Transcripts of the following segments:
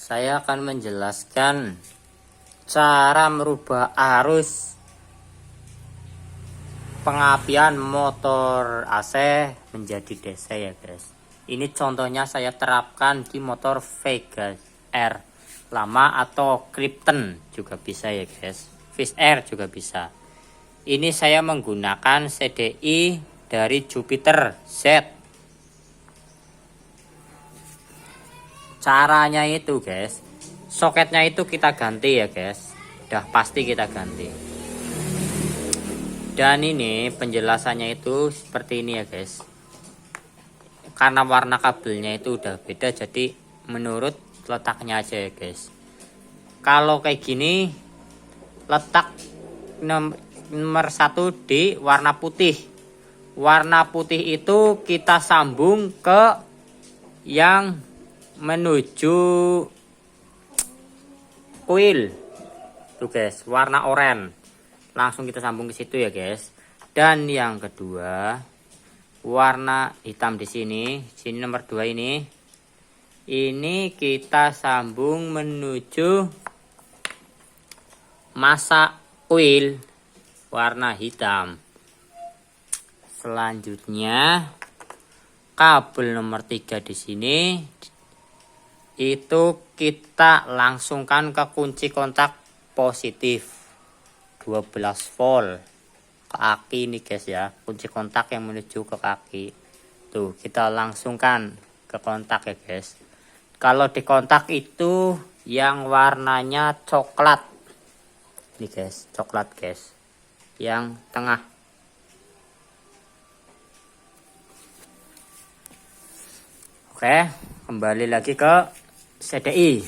Saya akan menjelaskan cara merubah arus pengapian motor AC menjadi DC ya guys. Ini contohnya saya terapkan di motor Vega R lama atau Krypton juga bisa ya guys. Fish Air juga bisa. Ini saya menggunakan CDI dari Jupiter Z. Caranya itu guys, soketnya itu kita ganti ya guys, udah pasti kita ganti. Dan ini penjelasannya itu seperti ini ya guys, karena warna kabelnya itu udah beda, jadi menurut letaknya aja ya guys. Kalau kayak gini letak nomor 1 di warna putih. Warna putih itu kita sambung ke yang menuju kuil tuh guys, warna oranye, langsung kita sambung ke situ ya guys. Dan yang kedua warna hitam di sini nomor 2 ini kita sambung menuju masa kuil warna hitam. Selanjutnya kabel nomor 3 di sini itu kita langsungkan ke kunci kontak positif 12 volt ke aki nih guys ya, kunci kontak yang menuju ke kaki tuh kita langsungkan ke kontak ya guys. Kalau di kontak itu yang warnanya coklat nih guys, coklat guys, yang tengah. Oke, kembali lagi ke CDI.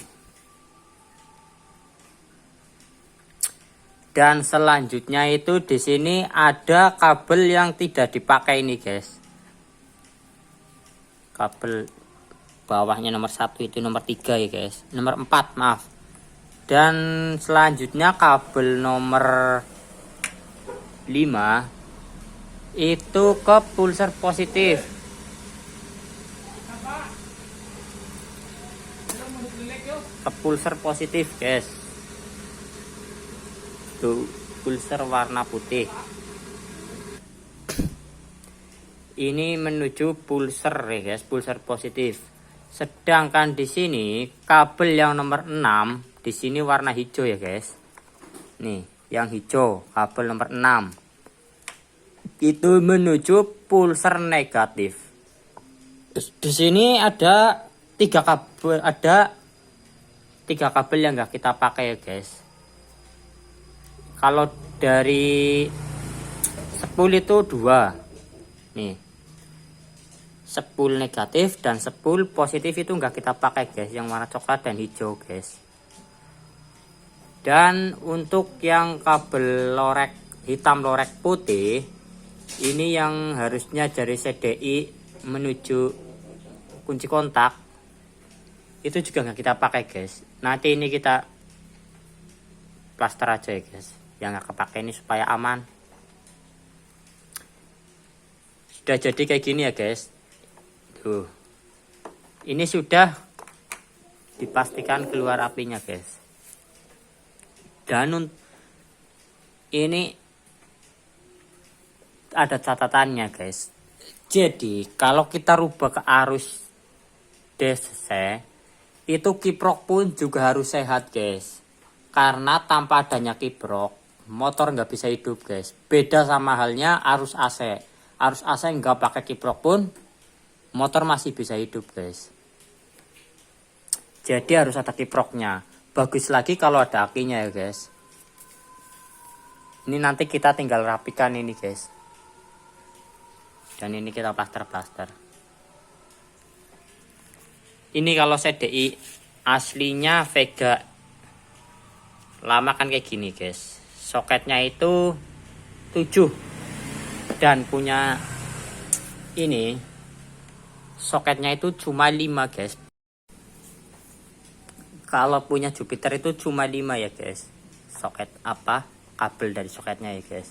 Dan selanjutnya itu di sini ada kabel yang tidak dipakai nih guys. Kabel bawahnya nomor 1 itu nomor 3 ya guys. Nomor 4 maaf. Dan selanjutnya kabel nomor 5 itu ke pulsar positif. Ke pulsar positif guys, tuh pulsar warna putih ini menuju pulsar ya guys, pulsar positif. Sedangkan di sini kabel yang nomor 6 di sini warna hijau ya guys, nih yang hijau kabel nomor 6 itu menuju pulsar negatif. Di sini ada 3 kabel, ada 3 kabel yang enggak kita pakai ya guys. Kalau dari spool itu 2 nih, spool negatif dan spool positif itu enggak kita pakai guys, yang warna coklat dan hijau guys. Dan untuk yang kabel lorek hitam lorek putih ini yang harusnya dari CDI menuju kunci kontak itu juga nggak kita pakai guys. Nanti ini kita plaster aja ya guys, yang nggak kepake ini supaya aman. Sudah jadi kayak gini ya guys, tuh ini sudah dipastikan keluar apinya guys. Dan ini ada catatannya guys, jadi kalau kita rubah ke arus DC itu kiprok pun juga harus sehat guys, karena tanpa adanya kiprok motor nggak bisa hidup guys. Beda sama halnya arus AC. Arus AC nggak pakai kiprok pun motor masih bisa hidup guys. Jadi harus ada kiproknya. Bagus lagi kalau ada akinya ya guys. Ini nanti kita tinggal rapikan ini guys. Dan ini kita plaster. Ini kalau CDI aslinya Vega lama kan kayak gini guys. Soketnya itu 7 dan punya ini soketnya itu cuma 5 guys. Kalau punya Jupiter itu cuma 5 ya guys. Soket kabel dari soketnya ya guys.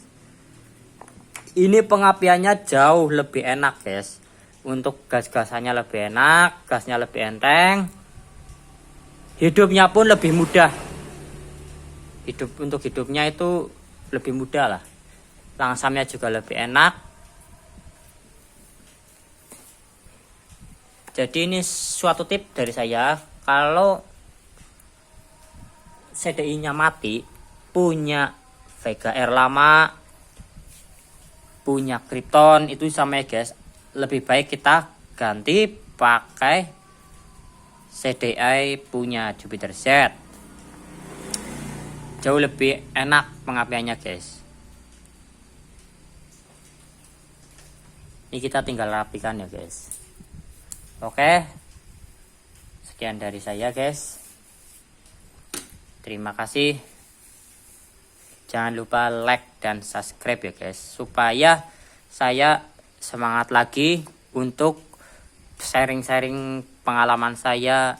Ini pengapiannya jauh lebih enak guys. Untuk gas-gasannya lebih enak, gasnya lebih enteng. hidupnya pun lebih mudah. Untuk hidupnya itu lebih mudah lah. Langsamnya juga lebih enak. Jadi ini suatu tip dari saya, kalau CDI-nya mati, punya Vega R lama, punya Krypton, itu sama ya guys. Lebih baik kita ganti pakai CDI punya Jupiter Z. Jauh lebih enak pengapiannya guys. Ini kita tinggal rapikan ya guys. Oke, sekian dari saya guys. Terima kasih. Jangan lupa like dan subscribe ya guys, supaya saya semangat lagi untuk sharing-sharing pengalaman saya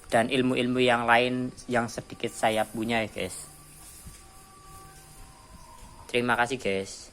dan ilmu-ilmu yang lain yang sedikit saya punya ya guys. Terima kasih guys.